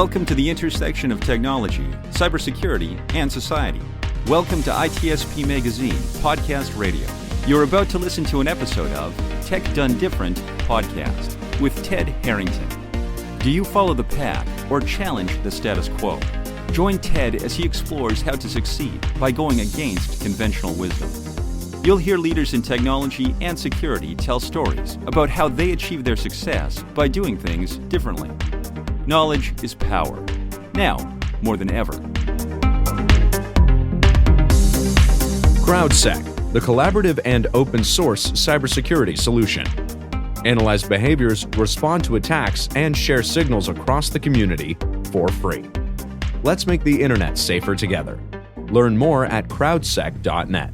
Welcome to the intersection of technology, cybersecurity, and society. Welcome to ITSP Magazine Podcast Radio. You're about to listen to an episode of Tech Done Different podcast with Ted Harrington. Do you follow the pack or challenge the status quo? Join Ted as he explores how to succeed by going against conventional wisdom. You'll hear leaders in technology and security tell stories about how they achieve their success by doing things differently. Knowledge is power. Now, more than ever. CrowdSec, the collaborative and open source cybersecurity solution. Analyze behaviors, respond to attacks, and share signals across the community for free. Let's make the internet safer together. Learn more at crowdsec.net.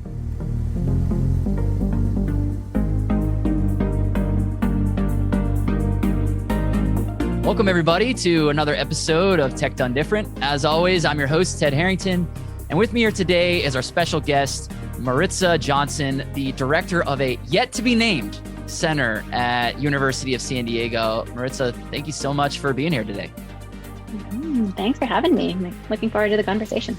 Welcome, everybody, to another episode of Tech Done Different. As always, I'm your host, Ted Harrington, and with me here today is our special guest, Maritza Johnson, the director of a yet-to-be-named center at University of San Diego. Maritza, thank you so much for being here today. Thanks for having me. I'm looking forward to the conversation.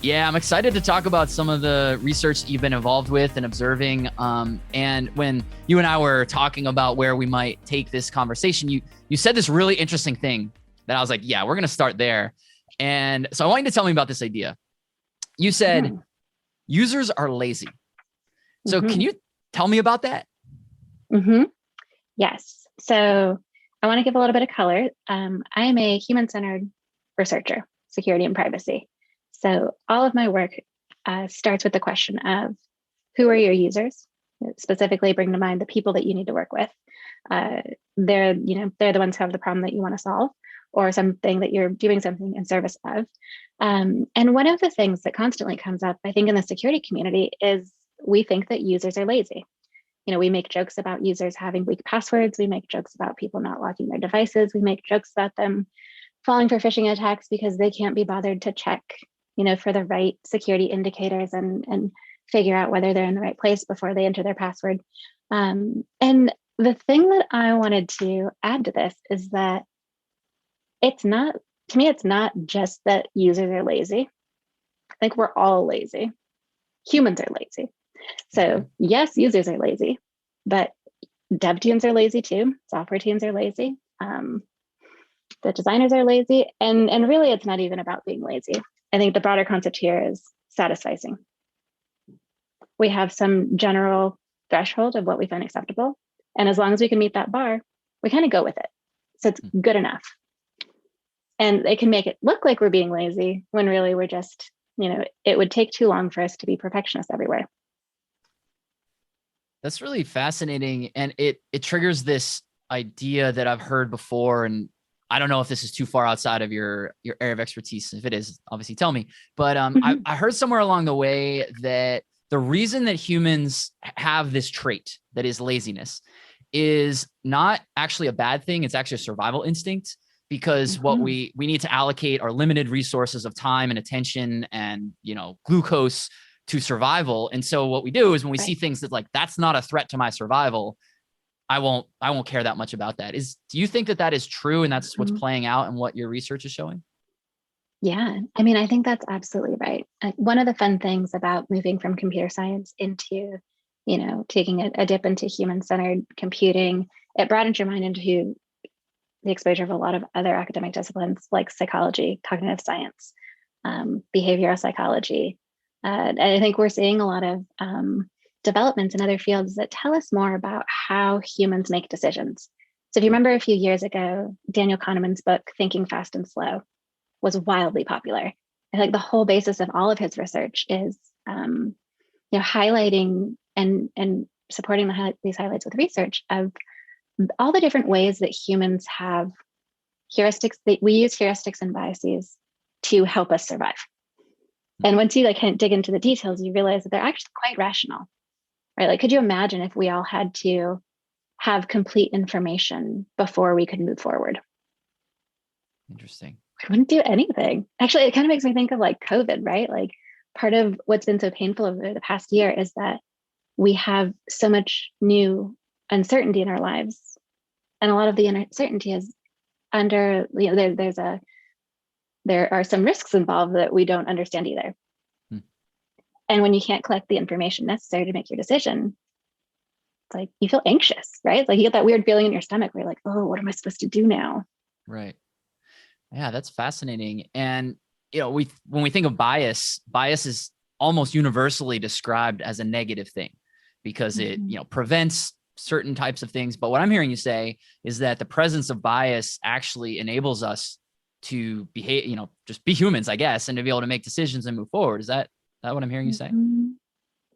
Yeah, I'm excited to talk about some of the research you've been involved with and observing. And when you and I were talking about where we might take this conversation, you said this really interesting thing that I was like, yeah, we're going to start there. And so I want you to tell me about this idea. You said users are lazy. So can you tell me about that? Yes. So I want to give a little bit of color. I am a human-centered researcher, security and privacy. So all of my work starts with the question of who are your users? Specifically, bring to mind the people that you need to work with. They're the ones who have the problem that you want to solve, or something that you're doing something in service of. And one of the things that constantly comes up, I think, in the security community is we think that users are lazy. You know, we make jokes about users having weak passwords. We make jokes about people not locking their devices. We make jokes about them falling for phishing attacks because they can't be bothered to check, for the right security indicators and figure out whether they're in the right place before they enter their password. And the thing that I wanted to add to this is that it's not just that users are lazy. I think we're all lazy. Humans are lazy. So yes, users are lazy, but dev teams are lazy too. Software teams are lazy. The designers are lazy. And really, it's not even about being lazy. I think the broader concept here is satisficing. We have some general threshold of what we find acceptable. And as long as we can meet that bar, we kind of go with it. So it's good enough. And it can make it look like we're being lazy when really we're just, it would take too long for us to be perfectionists everywhere. That's really fascinating. And it triggers this idea that I've heard before. And I don't know if this is too far outside of your area of expertise. If it is, obviously tell me. But I heard somewhere along the way that the reason that humans have this trait that is laziness is not actually a bad thing. It's actually a survival instinct, because what we need to allocate our limited resources of time and attention and, glucose to survival. And so what we do is when we see things that's not a threat to my survival, I won't care that much about that. Do you think that is true and that's what's playing out and what your research is showing? Yeah, I mean, I think that's absolutely right. One of the fun things about moving from computer science into, taking a dip into human-centered computing, it broadens your mind into the exposure of a lot of other academic disciplines like psychology, cognitive science, behavioral psychology. And I think we're seeing a lot of developments in other fields that tell us more about how humans make decisions. So if you remember a few years ago, Daniel Kahneman's book, Thinking Fast and Slow, was wildly popular. I think the whole basis of all of his research is, highlighting and supporting these highlights with research of all the different ways that humans have heuristics. We use heuristics and biases to help us survive. And once you kind of dig into the details, you realize that they're actually quite rational. Right? Like, could you imagine if we all had to have complete information before we could move forward? Interesting. We wouldn't do anything. Actually, it kind of makes me think of COVID, right? Like, part of what's been so painful over the past year is that we have so much new uncertainty in our lives. And a lot of the uncertainty is under, there are some risks involved that we don't understand either. Hmm. And when you can't collect the information necessary to make your decision, it's like you feel anxious, right? It's like you get that weird feeling in your stomach where you're like, oh, what am I supposed to do now? Right. Yeah, that's fascinating. And when we think of bias is almost universally described as a negative thing because it prevents certain types of things. But what I'm hearing you say is that the presence of bias actually enables us to behave, just be humans, I guess, and to be able to make decisions and move forward. Is that what I'm hearing you say?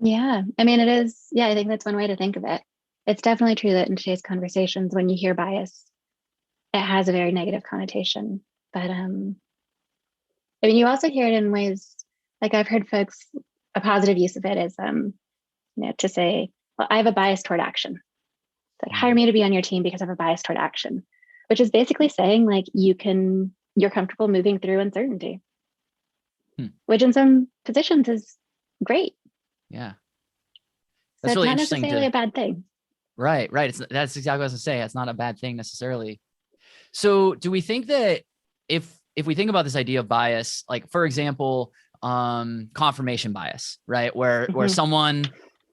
Yeah. I mean, it is. Yeah, I think that's one way to think of it. It's definitely true that in today's conversations, when you hear bias, it has a very negative connotation. But I mean, you also hear it in ways like I've heard folks, a positive use of it is, to say, well, I have a bias toward action. It's like, hire me to be on your team because I have a bias toward action, which is basically saying like you're comfortable moving through uncertainty, which in some positions is great. Yeah. So it's really not necessarily a bad thing. Right. That's exactly what I was going to say. It's not a bad thing necessarily. So do we think that if we think about this idea of bias, like for example, confirmation bias, right? Where someone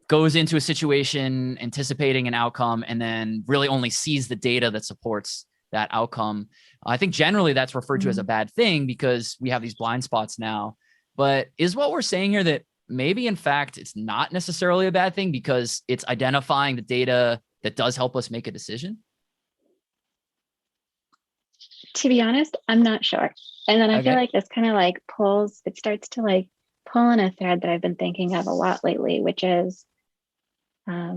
goes into a situation anticipating an outcome and then really only sees the data that supports that outcome. I think generally that's referred to as a bad thing because we have these blind spots now. But is what we're saying here that maybe in fact it's not necessarily a bad thing because it's identifying the data that does help us make a decision? To be honest, I'm not sure. And then I feel like this kind of like starts to like pull on a thread that I've been thinking of a lot lately, which is I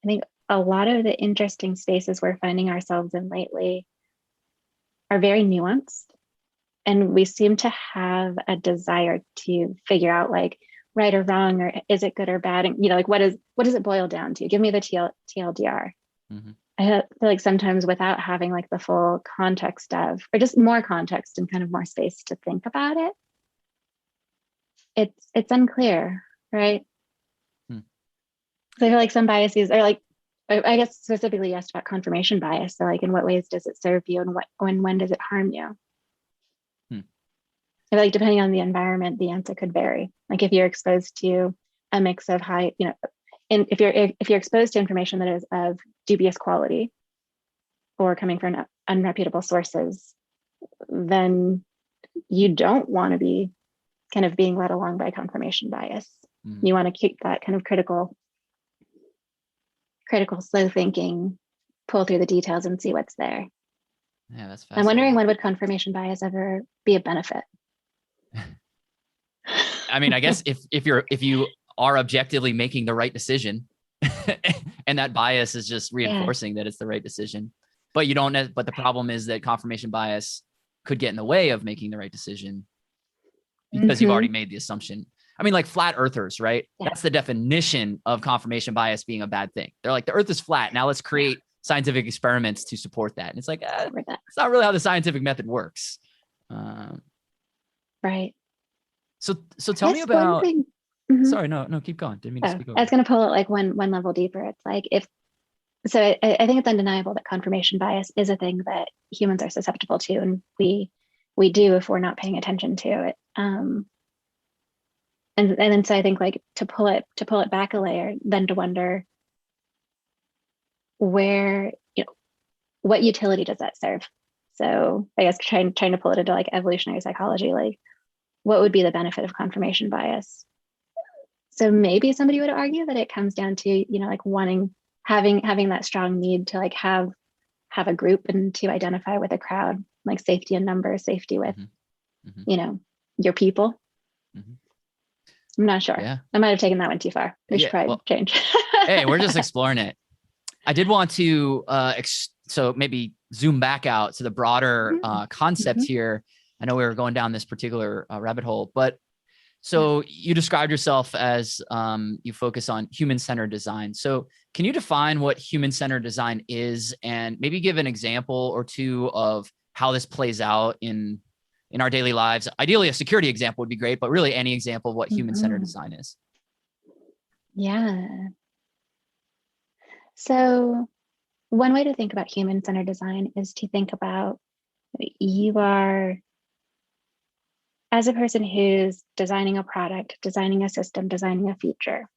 think a lot of the interesting spaces we're finding ourselves in lately are very nuanced. And we seem to have a desire to figure out like right or wrong, or is it good or bad? And, like what does it boil down to? Give me the TLDR. I feel like sometimes without having like the full context of, or just more context and kind of more space to think about it, it's unclear, right? So I feel like some biases are like, I guess specifically you asked about confirmation bias. So like in what ways does it serve you and when does it harm you? I feel like depending on the environment, the answer could vary. Like if you're exposed to a mix of high, and if you're exposed to information that is of dubious quality or coming from unreputable sources, then you don't want to be kind of being led along by confirmation bias. You want to keep that kind of critical, slow thinking, pull through the details and see what's there. Yeah, that's fascinating. I'm wondering, when would confirmation bias ever be a benefit? I mean, I guess if you are objectively making the right decision and that bias is just reinforcing that it's the right decision, but you don't, but the problem is that confirmation bias could get in the way of making the right decision because you've already made the assumption. I mean, like flat earthers, right? Yeah. That's the definition of confirmation bias being a bad thing. They're like, the earth is flat. Now let's create scientific experiments to support that. And it's like, it's not really how the scientific method works. Right. So tell me about, sorry, no, keep going. Didn't mean to speak over. I was going to pull it like one level deeper. It's like I think it's undeniable that confirmation bias is a thing that humans are susceptible to. And we do if we're not paying attention to it. And then so I think like to pull it back a layer, then to wonder where, what utility does that serve? So I guess trying to pull it into like evolutionary psychology, like what would be the benefit of confirmation bias? So maybe somebody would argue that it comes down to, like having that strong need to like have a group and to identify with a crowd, like safety in numbers, safety with, your people. I'm not sure. Yeah. I might have taken that one too far. We should probably change. Hey, we're just exploring it. I did want to, so maybe zoom back out to the broader concept here. I know we were going down this particular rabbit hole, but so you described yourself as you focus on human-centered design. So can you define what human-centered design is and maybe give an example or two of how this plays out in our daily lives? Ideally, a security example would be great, but really any example of what human-centered design is. Yeah. So one way to think about human-centered design is to think about You are, as a person who's designing a product, designing a system, designing a feature,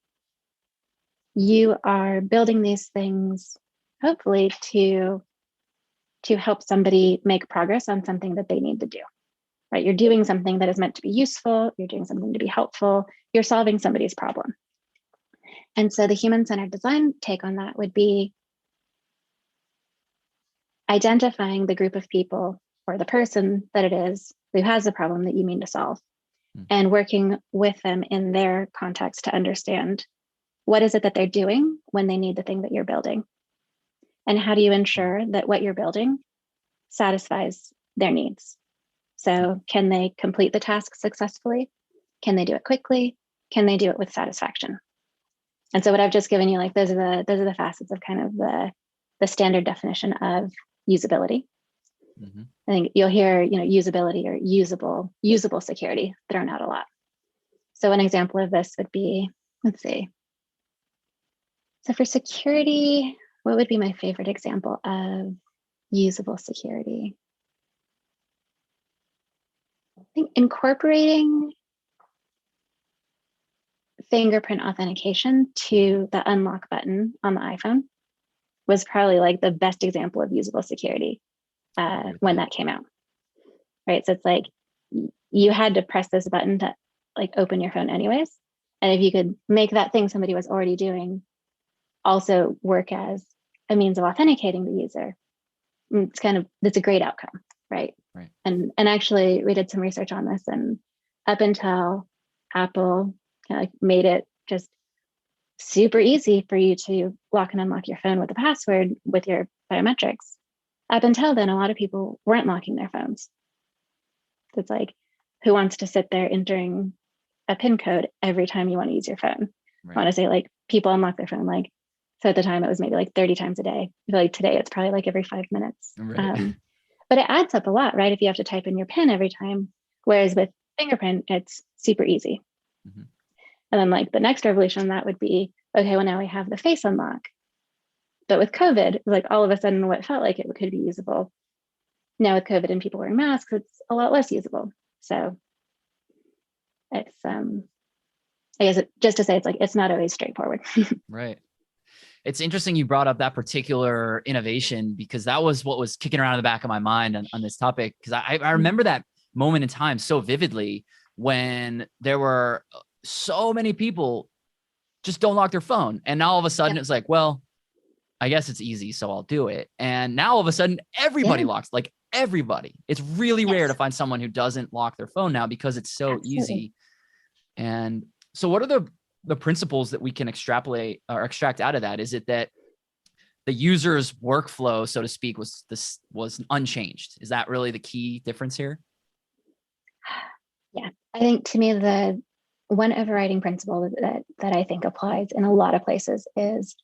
you are building these things hopefully to help somebody make progress on something that they need to do, right? You're doing something that is meant to be useful, you're doing something to be helpful, you're solving somebody's problem. And so the human-centered design take on that would be identifying the group of people or the person that it is who has the problem that you mean to solve, and working with them in their context to understand what is it that they're doing when they need the thing that you're building. And how do you ensure that what you're building satisfies their needs? So can they complete the task successfully? Can they do it quickly? Can they do it with satisfaction? And so what I've just given you, like those are the facets of kind of the standard definition of usability. Mm-hmm. I think you'll hear, usability or usable security thrown out a lot. So an example of this would be, let's see. So for security, what would be my favorite example of usable security? I think incorporating fingerprint authentication to the unlock button on the iPhone was probably like the best example of usable security when that came out, right? So it's like you had to press this button to like open your phone anyways. And if you could make that thing somebody was already doing also work as a means of authenticating the user, that's a great outcome, right? Right. And actually we did some research on this, and up until Apple kind of like made it just super easy for you to lock and unlock your phone with a password with your biometrics. Up until then, a lot of people weren't locking their phones. So it's like, who wants to sit there entering a PIN code every time you want to use your phone? Right. I want to say like people unlock their phone like, so at the time it was maybe like 30 times a day. I feel like today it's probably like every 5 minutes. Right. But it adds up a lot, right? If you have to type in your PIN every time, whereas with fingerprint, it's super easy. Mm-hmm. And then like the next revolution on that would be, okay, well now we have the face unlock. But with COVID, like all of a sudden what felt like it could be usable. Now with COVID and people wearing masks, it's a lot less usable. So it's, I guess just to say, it's like, it's not always straightforward. Right. It's interesting you brought up that particular innovation, because that was what was kicking around in the back of my mind on this topic. Because I remember that moment in time so vividly when there were so many people just don't lock their phone. And now all of a sudden it's like, well, I guess it's easy, so I'll do it. And now all of a sudden everybody locks, like everybody. It's really rare to find someone who doesn't lock their phone now because it's so easy. And so what are the principles that we can extrapolate or extract out of that? Is it that the user's workflow, so to speak, was unchanged? Is that really the key difference here? Yeah, I think to me, the one overriding principle that I think applies in a lot of places is,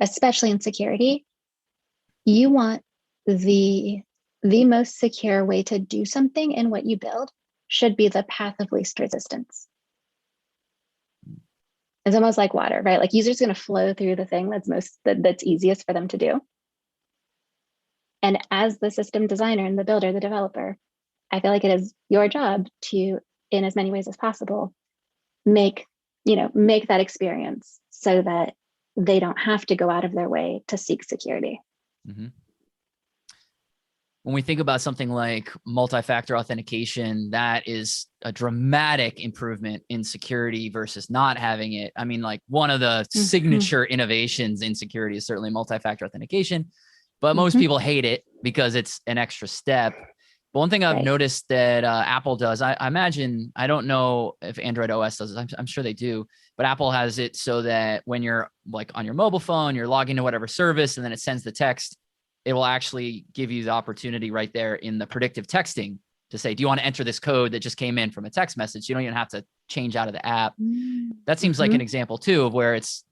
especially in security, you want the most secure way to do something in what you build should be the path of least resistance. It's almost like water, right? Like users going to flow through the thing that's easiest for them to do. And as the system designer and the builder, the developer, I feel like it is your job to, in as many ways as possible, make that experience so that they don't have to go out of their way to seek security. Mm-hmm. When we think about something like multi-factor authentication, that is a dramatic improvement in security versus not having it. I mean, like one of the signature innovations in security is certainly multi-factor authentication, but most people hate it because it's an extra step. But one thing I've noticed that Apple does, I imagine, I don't know if Android OS does it, I'm sure they do, but Apple has it so that when you're like on your mobile phone, you're logging to whatever service and then it sends the text, it will actually give you the opportunity right there in the predictive texting to say, do you want to enter this code that just came in from a text message? You don't even have to change out of the app. That seems like an example too, of where it's,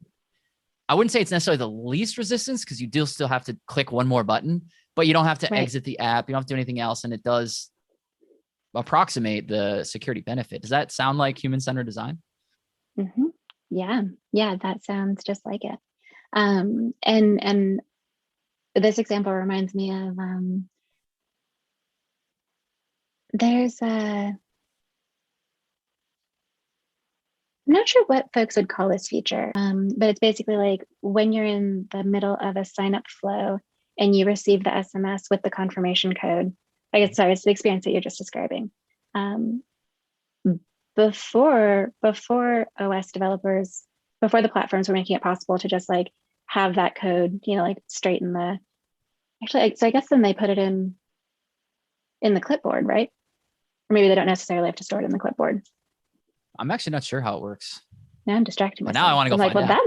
I wouldn't say it's necessarily the least resistance because you do still have to click one more button, but you don't have to exit the app. You don't have to do anything else. And it does approximate the security benefit. Does that sound like human-centered design? Yeah, that sounds just like it. And this example reminds me of there's a, I'm not sure what folks would call this feature, but it's basically like when you're in the middle of a sign up flow and you receive the SMS with the confirmation code. I guess, sorry, it's the experience that you're just describing. Before OS developers, before the platforms were making it possible to just like have that code, like straight in the, actually, so I guess then they put it in the clipboard, right? Or maybe they don't necessarily have to store it in the clipboard. I'm actually not sure how it works. Now I'm distracting myself. But now I want to go find out.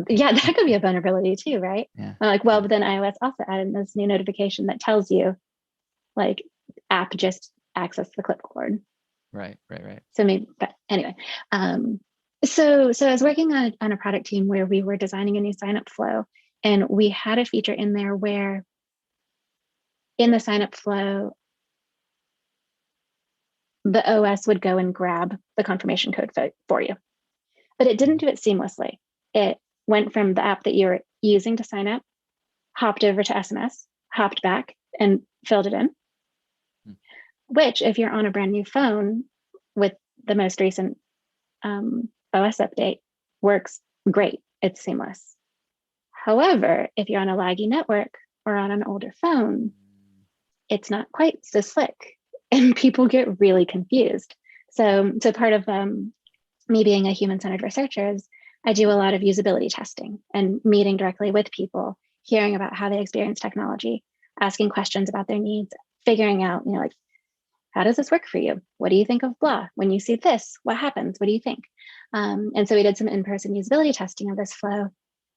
That could be a vulnerability too, right? Yeah. I'm like, well, but then iOS also added this new notification that tells you, like, app just access the clipboard. Right. So maybe, but anyway, so I was working on a product team where we were designing a new sign-up flow, and we had a feature in there where in the sign-up flow, the OS would go and grab the confirmation code for you. But it didn't do it seamlessly. It went from the app that you were using to sign up, hopped over to SMS, hopped back, and filled it in. Which, if you're on a brand new phone with the most recent OS update, works great. It's seamless. However, if you're on a laggy network or on an older phone, it's not quite so slick. And people get really confused. So part of me being a human-centered researcher is I do a lot of usability testing and meeting directly with people, hearing about how they experience technology, asking questions about their needs, figuring out, like, how does this work for you? What do you think of blah? When you see this, what happens? What do you think? And so we did some in-person usability testing of this flow.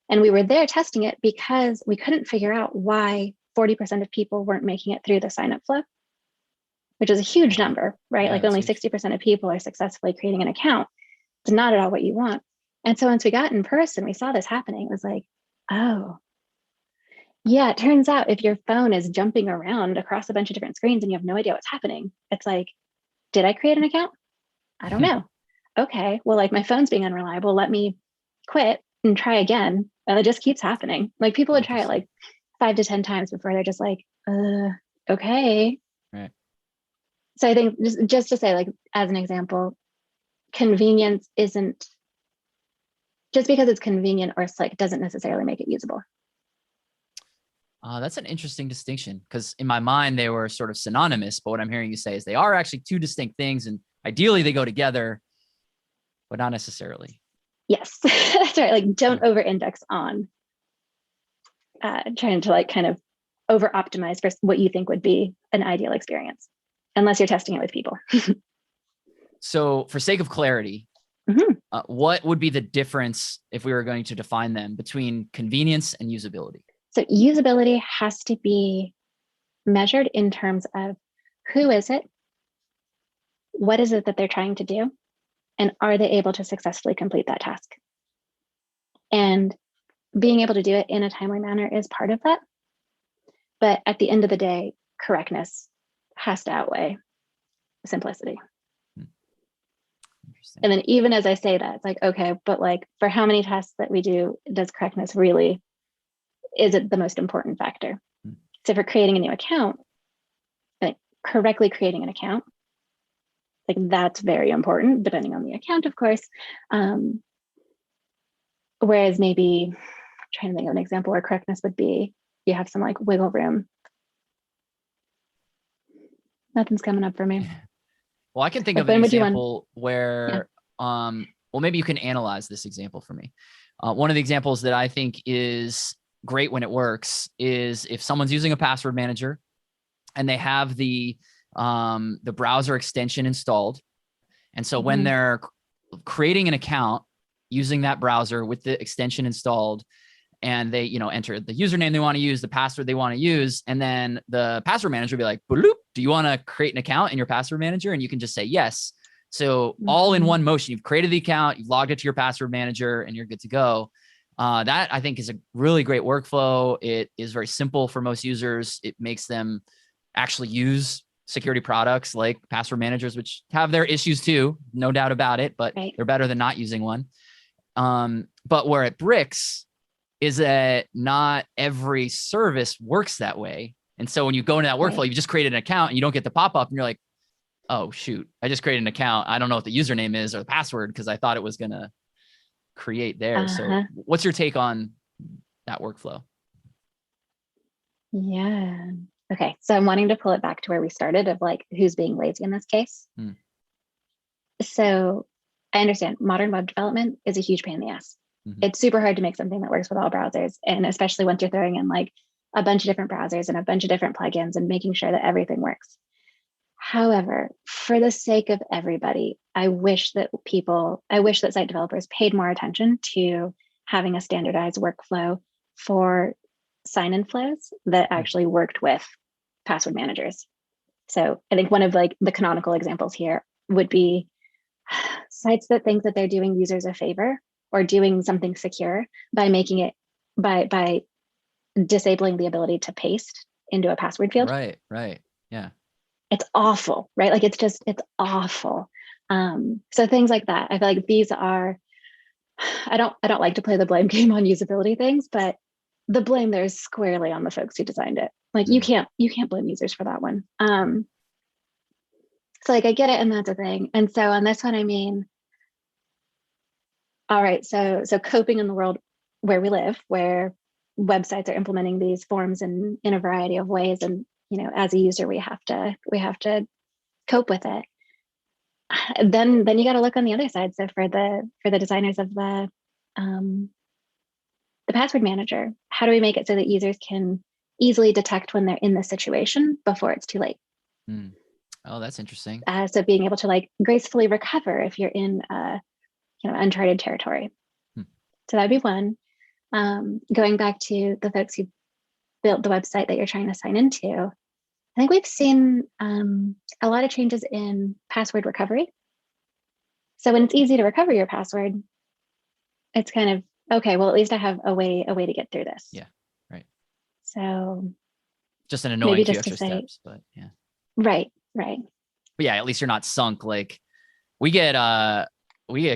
And we were there testing it because we couldn't figure out why 40% of people weren't making it through the sign-up flow, which is a huge number, right? Yeah, like only huge. 60% of people are successfully creating an account. It's not at all what you want. And so once we got in person, we saw this happening. It was like, oh, yeah, it turns out if your phone is jumping around across a bunch of different screens and you have no idea what's happening, it's like, did I create an account? I don't know. Okay, well, like my phone's being unreliable. Let me quit and try again. And it just keeps happening. Like people would try it like 5 to 10 times before they're just like, okay. Right. So I think just to say, like, as an example, convenience isn't, just because it's convenient or slick doesn't necessarily make it usable. That's an interesting distinction, because in my mind, they were sort of synonymous. But what I'm hearing you say is they are actually two distinct things, and ideally they go together, but not necessarily. Yes, that's right. Like, don't over-index on trying to like kind of over-optimize for what you think would be an ideal experience, unless you're testing it with people. So for sake of clarity, what would be the difference, if we were going to define them, between convenience and usability? So usability has to be measured in terms of who is it, what is it that they're trying to do, and are they able to successfully complete that task? And being able to do it in a timely manner is part of that. But at the end of the day, correctness has to outweigh simplicity. And then even as I say that, it's like, okay, but like for how many tasks that we do, does correctness really, is it the most important factor? So for creating a new account, like correctly creating an account, like that's very important, depending on the account, of course. Whereas maybe, I'm trying to think of an example where correctness would be, you have some like wiggle room. Nothing's coming up for me. Well, I can think of an example where, well, maybe you can analyze this example for me. One of the examples that I think is great when it works is if someone's using a password manager and they have the browser extension installed. And so when they're creating an account using that browser with the extension installed, and they, enter the username they want to use, the password they want to use, and then the password manager will be like, bloop, do you want to create an account in your password manager? And you can just say yes. So all in one motion, you've created the account, you've logged it to your password manager, and you're good to go. That I think is a really great workflow. It is very simple for most users. It makes them actually use security products like password managers, which have their issues too, no doubt about it, but they're better than not using one. But where it bricks is that not every service works that way. And so when you go into that workflow, you just created an account and you don't get the pop-up and you're like, oh shoot, I just created an account. I don't know what the username is or the password because I thought it was going to create there. So what's your take on that workflow? Yeah. Okay. So I'm wanting to pull it back to where we started of like who's being lazy in this case. So I understand modern web development is a huge pain in the ass. It's super hard to make something that works with all browsers. And especially once you're throwing in like a bunch of different browsers and a bunch of different plugins and making sure that everything works. However, for the sake of everybody, I wish that site developers paid more attention to having a standardized workflow for sign-in flows that actually worked with password managers. So I think one of like the canonical examples here would be sites that think that they're doing users a favor or doing something secure by making it by disabling the ability to paste into a password field. Right. Yeah. It's awful, right? Like it's awful. So things like that. I feel like these are, I don't like to play the blame game on usability things, but the blame there is squarely on the folks who designed it. Like you can't blame users for that one. So like I get it, and that's a thing. And so on this one, I mean, all right, so coping in the world where we live, where websites are implementing these forms in a variety of ways, and as a user, we have to cope with it. Then you got to look on the other side. So for the designers of the password manager, how do we make it so that users can easily detect when they're in the situation before it's too late? Oh, that's interesting. So being able to like gracefully recover if you're in uncharted territory. So that'd be one. Going back to the folks who built the website that you're trying to sign into, I think we've seen a lot of changes in password recovery. So when it's easy to recover your password, it's kind of, okay, well, at least I have a way to get through this. Yeah, right. So just an annoying few extra steps, but yeah. Right. But yeah, at least you're not sunk. Like we get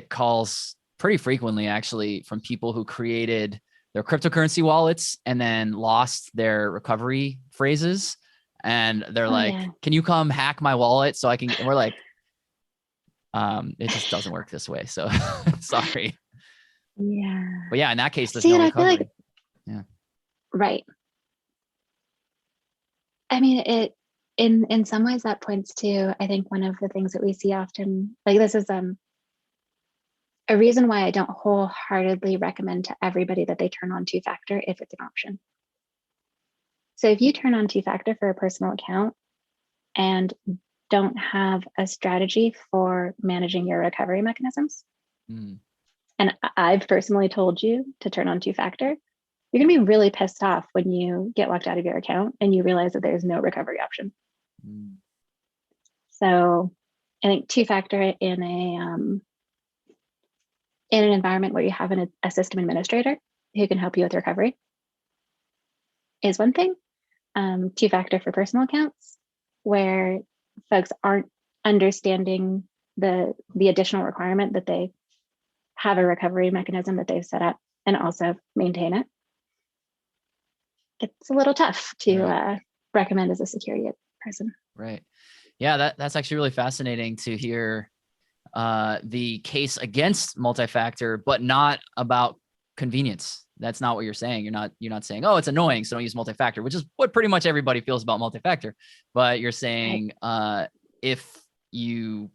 calls pretty frequently actually from people who created their cryptocurrency wallets and then lost their recovery phrases. And they're can you come hack my wallet so I can, and we're like, it just doesn't work this way. So sorry. Yeah. But yeah, in that case, there's no recovery. I feel like, yeah. Right. I mean, it in some ways that points to, I think, one of the things that we see often, like this is a reason why I don't wholeheartedly recommend to everybody that they turn on two-factor if it's an option. So if you turn on two-factor for a personal account and don't have a strategy for managing your recovery mechanisms, and I've personally told you to turn on two-factor, you're going to be really pissed off when you get locked out of your account and you realize that there's no recovery option. So I think two-factor in an environment where you have a system administrator who can help you with recovery is one thing. Two-factor for personal accounts where folks aren't understanding the additional requirement that they have a recovery mechanism that they've set up and also maintain it. It's a little tough to recommend as a security person. Right. Yeah, that's actually really fascinating to hear the case against multi-factor, but not about convenience. That's not what you're saying. You're not saying, oh, it's annoying, so don't use multi-factor, which is what pretty much everybody feels about multi-factor. But you're saying if you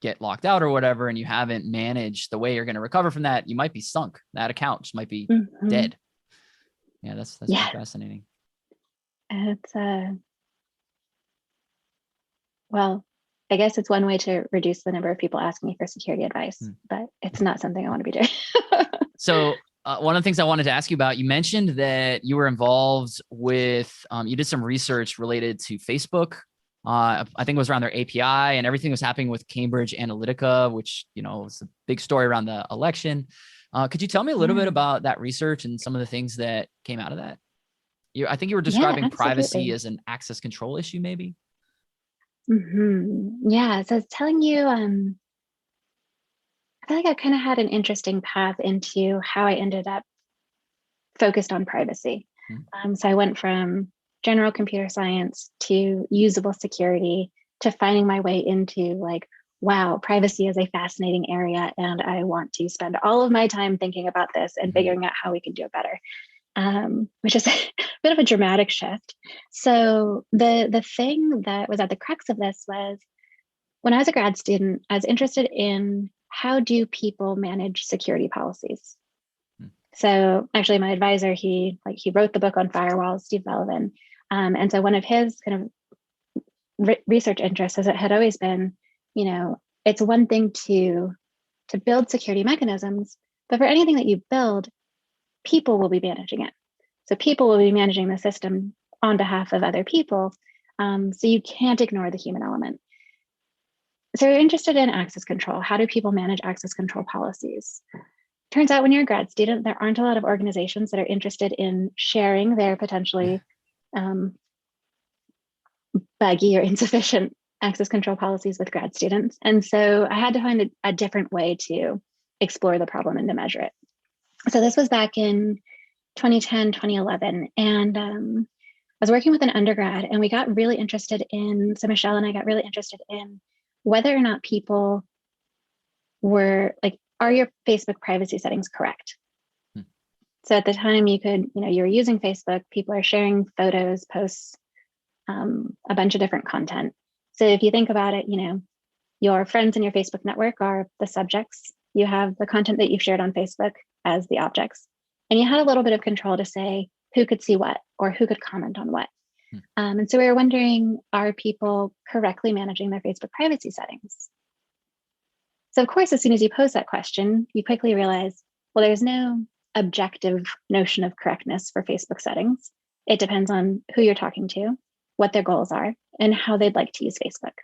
get locked out or whatever, and you haven't managed the way you're going to recover from that, you might be sunk. That account just might be dead. Yeah, that's really fascinating. It's well, I guess it's one way to reduce the number of people asking me for security advice, but it's not something I want to be doing. So one of the things I wanted to ask you about, you mentioned that you were involved with, you did some research related to Facebook. I think it was around their API and everything was happening with Cambridge Analytica, which, was a big story around the election. Could you tell me a little bit about that research and some of the things that came out of that? I think you were describing privacy as an access control issue, maybe? Yeah, so I was telling you, I feel like I kind of had an interesting path into how I ended up focused on privacy. So I went from general computer science to usable security to finding my way into like, wow, privacy is a fascinating area, and I want to spend all of my time thinking about this and figuring out how we can do it better, which is a bit of a dramatic shift. So the thing that was at the crux of this was when I was a grad student, I was interested in how do people manage security policies. So actually, my advisor, he wrote the book on firewalls, Steve Belvin, and so one of his kind of research interests as it had always been, it's one thing to build security mechanisms, but for anything that you build, people will be managing it. So people will be managing the system on behalf of other people. So you can't ignore the human element. So you're interested in access control. How do people manage access control policies? Turns out when you're a grad student, there aren't a lot of organizations that are interested in sharing their potentially buggy or insufficient access control policies with grad students. And so I had to find a different way to explore the problem and to measure it. So this was back in 2010, 2011. And I was working with an undergrad, and we got really interested in, so Michelle and I got really interested in whether or not people were like, are your Facebook privacy settings correct? So at the time you were using Facebook, people are sharing photos, posts, a bunch of different content. So if you think about it, your friends in your Facebook network are the subjects. You have the content that you've shared on Facebook as the objects. And you had a little bit of control to say who could see what or who could comment on what. And so we were wondering, are people correctly managing their Facebook privacy settings? So of course, as soon as you pose that question, you quickly realize, well, there's no objective notion of correctness for Facebook settings. It depends on who you're talking to, what their goals are, and how they'd like to use Facebook.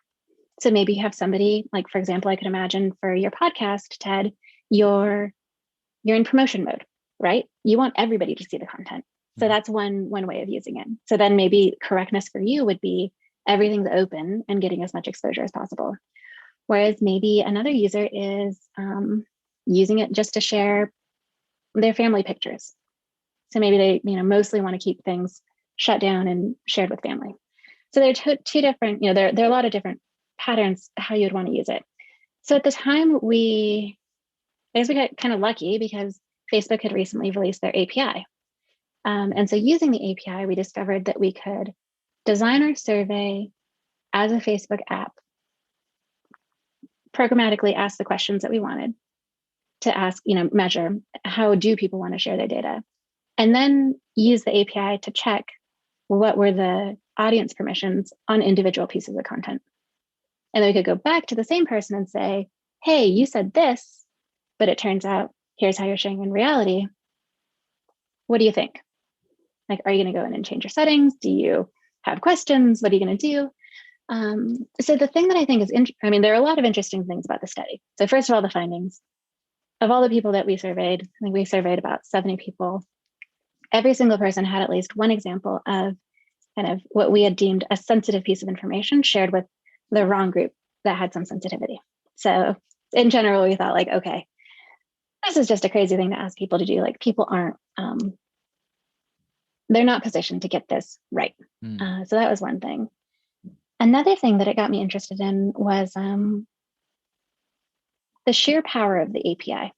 So maybe you have somebody, like, for example, I could imagine for your podcast, Ted, you're in promotion mode, right? You want everybody to see the content. So that's one way of using it. So then maybe correctness for you would be everything's open and getting as much exposure as possible. Whereas maybe another user is using it just to share their family pictures. So maybe they, mostly want to keep things shut down and shared with family. So there are two different, there are a lot of different patterns how you would want to use it. So at the time I guess we got kind of lucky because Facebook had recently released their API. And so using the API, we discovered that we could design our survey as a Facebook app, programmatically ask the questions that we wanted to ask, measure how do people want to share their data, and then use the API to check what were the audience permissions on individual pieces of content. And then we could go back to the same person and say, hey, you said this, but it turns out here's how you're sharing in reality. What do you think? Like, are you going to go in and change your settings? Do you have questions? What are you going to do? So the thing that I think is, there are a lot of interesting things about the study. So first of all, the findings. Of all the people that we surveyed, I think we surveyed about 70 people. Every single person had at least one example of kind of what we had deemed a sensitive piece of information shared with the wrong group that had some sensitivity. So in general, we thought like, okay, this is just a crazy thing to ask people to do. Like people aren't, they're not positioned to get this right. So that was one thing. Another thing that it got me interested in was the sheer power of the API.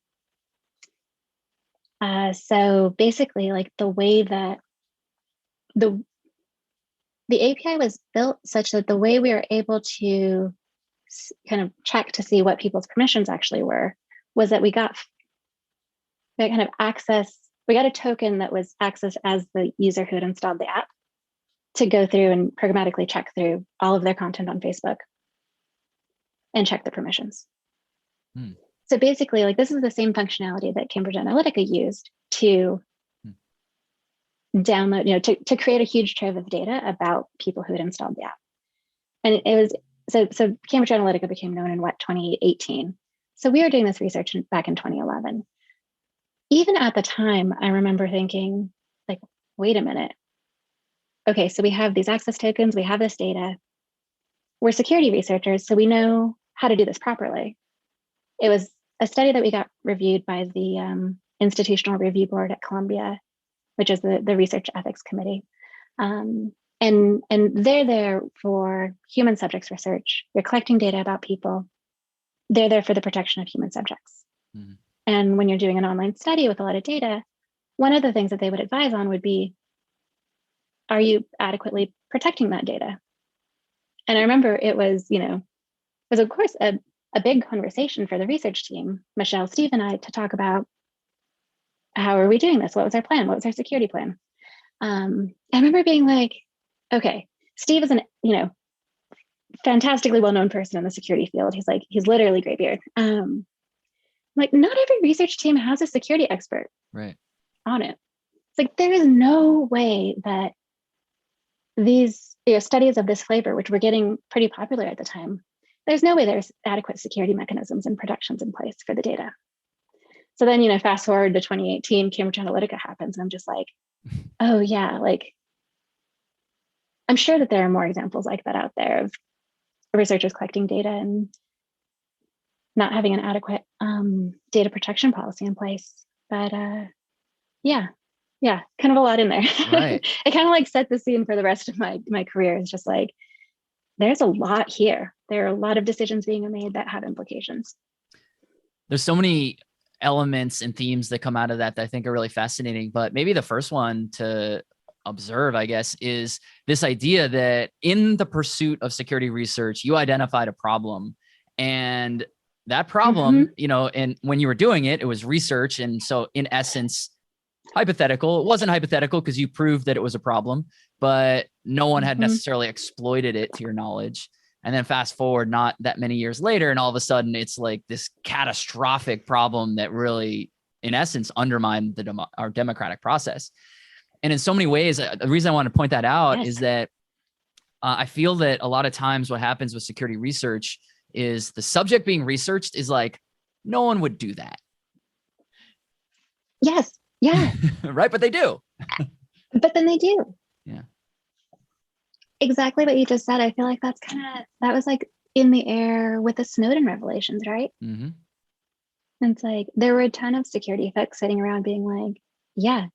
So basically, like the way that the API was built such that the way we were able to kind of check to see what people's permissions actually were was that we got kind of access. We got a token that was accessed as the user who had installed the app to go through and programmatically check through all of their content on Facebook and check the permissions. So basically, like this is the same functionality that Cambridge Analytica used to download, to create a huge trove of data about people who had installed the app. And it was, so Cambridge Analytica became known in 2018. So we were doing this research back in 2011. Even at the time, I remember thinking like, wait a minute. Okay, so we have these access tokens, we have this data. We're security researchers, so we know how to do this properly. It was a study that we got reviewed by the Institutional Review Board at Columbia, which is the research ethics committee. And they're there for human subjects research. You're collecting data about people. They're there for the protection of human subjects. Mm-hmm. And when you're doing an online study with a lot of data, one of the things that they would advise on would be, are you adequately protecting that data? And I remember it was of course a big conversation for the research team, Michelle, Steve, and I, to talk about how are we doing this? What was our plan? What was our security plan? I remember being like, okay, Steve is fantastically well-known person in the security field. He's literally graybeard. Like, not every research team has a security expert on it. It's like, there is no way that these studies of this flavor, which were getting pretty popular at the time, there's no way there's adequate security mechanisms and protections in place for the data. So then, fast forward to 2018, Cambridge Analytica happens. And I'm just like, oh yeah, like, I'm sure that there are more examples like that out there of researchers collecting data and not having an adequate data protection policy in place. But yeah, kind of a lot in there. Right. It kind of like set the scene for the rest of my career. It's just like, there's a lot here. There are a lot of decisions being made that have implications. There's so many elements and themes that come out of that I think are really fascinating. But maybe the first one to observe, I guess, is this idea that in the pursuit of security research, you identified a problem, and that problem, and when you were doing it, it was research. And so in essence, hypothetical. It wasn't hypothetical because you proved that it was a problem, but no one had necessarily exploited it to your knowledge. And then fast forward not that many years later, and all of a sudden it's like this catastrophic problem that really, in essence, undermined our democratic process. And in so many ways, the reason I want to point that out is that I feel that a lot of times what happens with security research is the subject being researched is like, no one would do that. Yes. Yeah. Right. But they do. But then they do. Yeah. Exactly what you just said. I feel like that was like in the air with the Snowden revelations, right? Mm-hmm. And it's like, there were a ton of security folks sitting around being like, yeah,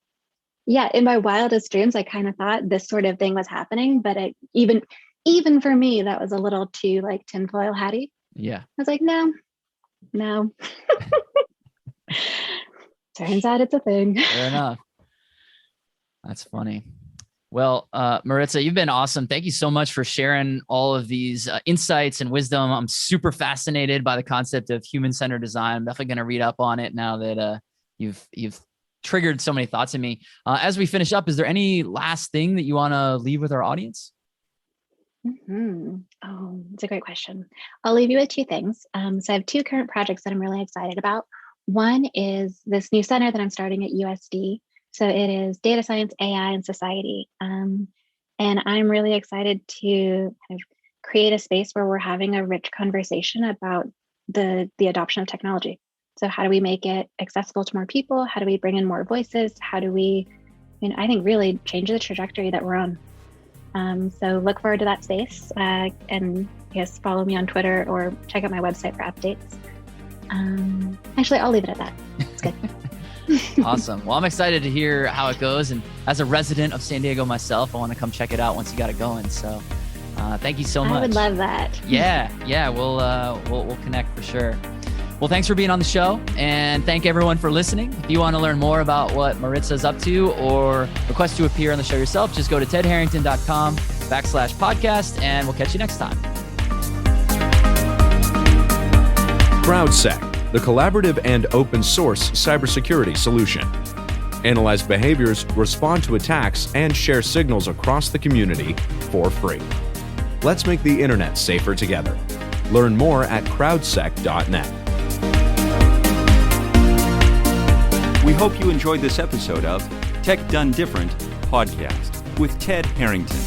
in my wildest dreams, I kind of thought this sort of thing was happening, but even for me, that was a little too like tinfoil hatty. Yeah. I was like, no. Turns out it's a thing. Fair enough. That's funny. Well, Maritza, you've been awesome. Thank you so much for sharing all of these insights and wisdom. I'm super fascinated by the concept of human-centered design. I'm definitely going to read up on it now that you've triggered so many thoughts in me. As we finish up, is there any last thing that you want to leave with our audience? Oh, it's a great question. I'll leave you with two things. So I have two current projects that I'm really excited about. One is this new center that I'm starting at USD. So it is data science, AI, and society. And I'm really excited to kind of create a space where we're having a rich conversation about the adoption of technology. So how do we make it accessible to more people? How do we bring in more voices? How do we, I think really change the trajectory that we're on? So look forward to that space, and yes, follow me on Twitter or check out my website for updates. Actually, I'll leave it at that. It's good. Awesome. Well, I'm excited to hear how it goes. And as a resident of San Diego myself, I want to come check it out once you got it going. So thank you so much. I would love that. Yeah. We'll connect for sure. Well, thanks for being on the show, and thank everyone for listening. If you want to learn more about what Maritza's up to or request to appear on the show yourself, just go to tedharrington.com/podcast, and we'll catch you next time. CrowdSec, the collaborative and open source cybersecurity solution. Analyze behaviors, respond to attacks, and share signals across the community for free. Let's make the internet safer together. Learn more at crowdsec.net. We hope you enjoyed this episode of Tech Done Different podcast with Ted Harrington.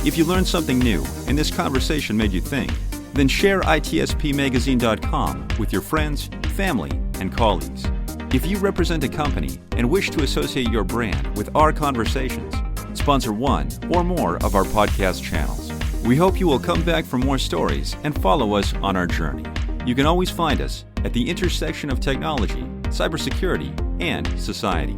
If you learned something new and this conversation made you think, then share itspmagazine.com with your friends, family, and colleagues. If you represent a company and wish to associate your brand with our conversations, sponsor one or more of our podcast channels. We hope you will come back for more stories and follow us on our journey. You can always find us at the intersection of technology, cybersecurity, and society.